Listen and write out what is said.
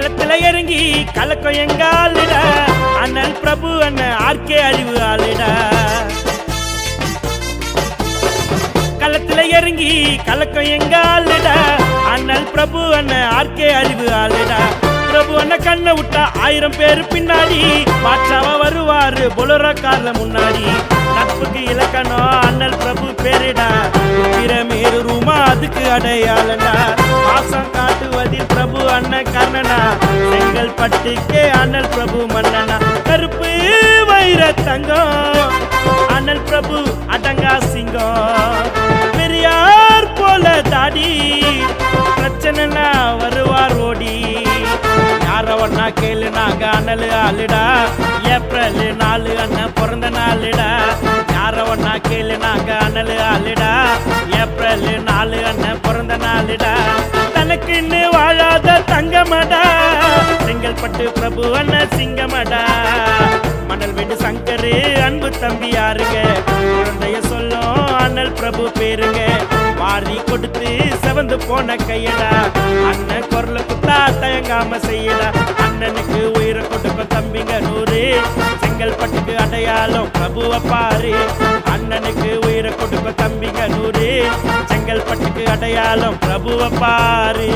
களத்துல இறங்கி கலக்கம் எங்க ஆளுட அண்ணல் பிரபு அண்ணன் ஆர்கே அறிவு ஆளுட களத்துல இறங்கி கலக்கம் எங்க ஆளுட அண்ணல் பிரபு அண்ணன் ஆர்கே அறிவு ஆளுட பிரபு அண்ணன் கண்ணை விட்டா 1000 பேரு பின்னாடி பாட்சாவா வருவாரு பொலரோ கார்ல முன்னாடி நட்புக்கு இலக்கணம் அண்ணல் பிரபு பேரிடா பிரமேரு ரூமா அதுக்கு அடையாளண்டா பாசம் காட்டுவதில் பிரபு அண்ணன் கர்ணனா செங்கல் பட்டுக்கே அண்ணல் பிரபு மன்னனா கருப்பு வைர தங்கம் அண்ணல் பிரபு அடங்கா சிங்கம் பெரியார் போல தாடி பிரச்சனைனா வருவார் ஓடி யாரவன்னா கேளு நாங்க அண்ணல் ஆளுடா ஏப்ரல் 4 அண்ணன் பிறந்த நாளுடா யாரவன்னா கேளு நாங்க அண்ணல் ஆளுடா ஏப்ரல் 4 அண்ணன் பிறந்த நாளுடா தனக்குன்னு வாழாத தங்கமடா செங்கல்பட்டு பிரபு அண்ணன் சிங்கமடா மணல் வீடு சங்கரு அன்பு தம்பி யாருங்க குழந்தைய சொல்லும் அண்ணல் பிரபு பேருங்க மாறி கொடுத்து செவந்து போன கையடா அண்ணன் குரல குத்தா தயங்காம செய்யடா அண்ணனுக்கு உயிரை கொடுக்கும் தம்பிங்க 100 செங்கல்பட்டுக்கு அடையாளம் பிரபுவை பாரு அண்ணனுக்கு உயிரை கொடுக்கும் தம்பிங்க 100 செங்கல்பட்டுக்கு அடையாளம் பிரபுவை பாரு